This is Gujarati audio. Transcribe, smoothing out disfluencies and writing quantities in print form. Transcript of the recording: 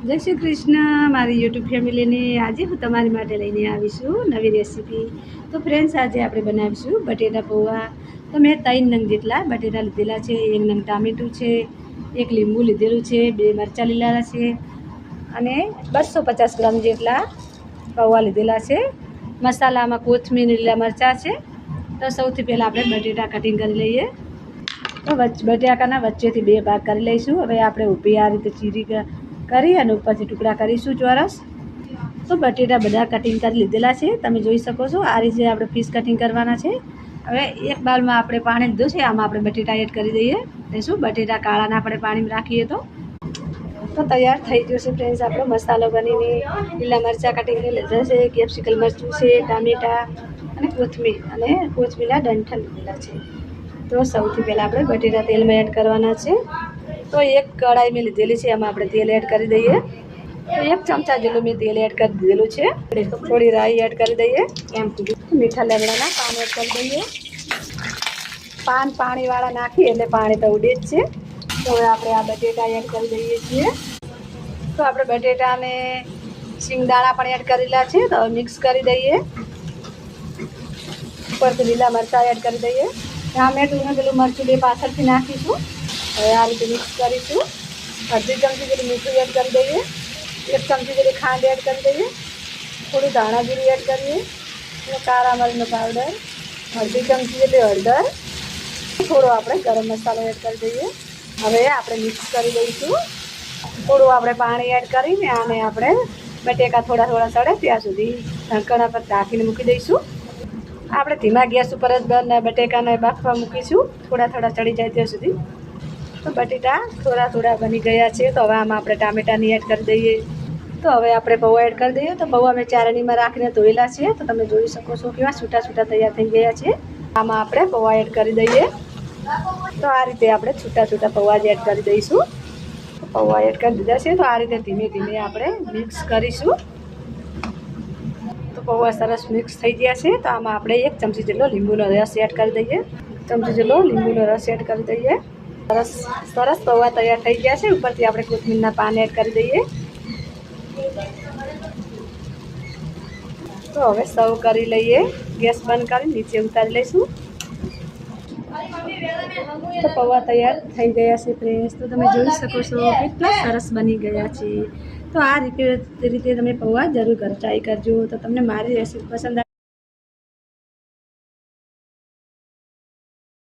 જય શ્રી કૃષ્ણ મારી યુટ્યુબ ફેમિલીને આજે હું તમારી માટે લઈને આવીશું નવી રેસીપી। તો ફ્રેન્ડ્સ આજે આપણે બનાવીશું બટેટા પૌવા। તો મેં 3 નંગ જેટલા બટેટા લીધેલા છે, 1 નંગ ટામેટું છે, 1 લીંબુ લીધેલું છે, 2 મરચાં લીધેલા છે અને 250 ગ્રામ જેટલા પૌવા લીધેલા છે। મસાલામાં કોથમીર, લીલા મરચાં છે। તો સૌથી પહેલાં આપણે બટેટા કટિંગ કરી લઈએ। તો બટાકાના વચ્ચેથી 2 ભાગ કરી લઈશું। હવે આપણે ઊભી આ રીતે ચીરી કરી અને ઉપરથી ટુકડા કરીશું ચોરસ। તો બટેટા બધા કટિંગ કરી લીધેલા છે, તમે જોઈ શકો છો। આ રીતે આપણે પીસ કટિંગ કરવાના છે। હવે એક બાઉલમાં આપણે પાણી લીધું છે, આમાં આપણે બટેટા એડ કરી દઈએ। શું બટેટા કાળા ના આપણે પાણીમાં રાખીએ તો તૈયાર થઈ ગયો છે ફ્રેન્ડ્સ આપણો મસાલો બનીને। લીલા મરચાં કટિંગ કરી લીધા છે, કેપ્સિકમ મરચું છે, ટામેટા અને કોથમીરના ડંઠલ લીધેલા છે। તો સૌથી પહેલાં આપણે બટેટા તેલમાં એડ કરવાના છે। તો એક કઢાઈ મેં લીધેલી છે, એમાં આપણે તેલ એડ કરી દઈએ। તો 1 ચમચા જેટલું મેં તેલ એડ કરી દીધેલું છે। થોડી રાઈ એડ કરી દઈએ। મીઠા લીમડાના પાન એડ કરી દઈએ। પાન પાણીવાળા નાખીએ એટલે પાણી તો ઉડે જ છે। તો હવે આપણે આ બટેટા એડ કરી દઈએ છીએ। તો આપણે બટેટાને શિંગદાણા પણ એડ કરેલા છે, તો મિક્સ કરી દઈએ। ઉપરથી લીલા મરચાં એડ કરી દઈએ। ટામેટું પેલું મરચું 2 પાછળથી નાખીશું। હવે આ રીતે મિક્સ કરીશું। અડધી ચમચી જેટલું મીઠું એડ કરી દઈએ। 1 ચમચી જેટલી ખાંડ એડ કરી દઈએ। થોડું ધાણા જીરું એડ કરીએ અને કાળા મરીનો પાવડર, અડધી ચમચી જેટલી હળદર, થોડો આપણે ગરમ મસાલો એડ કરી દઈએ। હવે આપણે મિક્સ કરી દઈશું। થોડું આપણે પાણી એડ કરીને આને આપણે બટેકા થોડા સળે ત્યાં સુધી ઢાંકણા પર ઢાંકીને મૂકી દઈશું। આપણે ધીમા ગેસ ઉપર જ બટેકાને બાફવા મૂકીશું, થોડા ચડી જાય ત્યાં સુધી। તો બટેટા થોડા બની ગયા છે। તો હવે આમાં આપણે ટામેટાની એડ કરી દઈએ। તો હવે આપણે પૌવા એડ કરી દઈએ। તો પૌવા મેં ચારણીમાં રાખીને ધોયેલા છે, તો તમે જોઈ શકો છો કેવા છૂટા તૈયાર થઈ ગયા છે। આમાં આપણે પૌવા એડ કરી દઈએ। તો આ રીતે આપણે છૂટા પૌવા જ એડ કરી દઈશું। પૌવા એડ કરી દીધા છે, તો આ રીતે ધીમે ધીમે આપણે મિક્સ કરીશું। તો પૌવા સરસ મિક્સ થઈ ગયા છે। તો આમાં આપણે 1 ચમચી જેટલો લીંબુનો રસ એડ કરી દઈએ। ચમચી જેટલો લીંબુનો રસ એડ કરી દઈએ। સરસ પૌવા તૈયાર થઈ ગયા છે। ઉપરથી આપણે કોથમીરના પાન એડ કરી દઈએ। તો હવે સર્વ કરી લઈએ। ગેસ બંધ કરી નીચે ઉતારી લઈશું। તો પૌવા તૈયાર થઈ ગયા છે ફ્રેન્ડ્સ। તો તમે જોઈ શકો છો કેટલા સરસ બની ગયા છે। તો આ રીતે તમે પૌવા જરૂર ઘરે ટ્રાય કરજો। તો તમને મારી રેસીપી પસંદ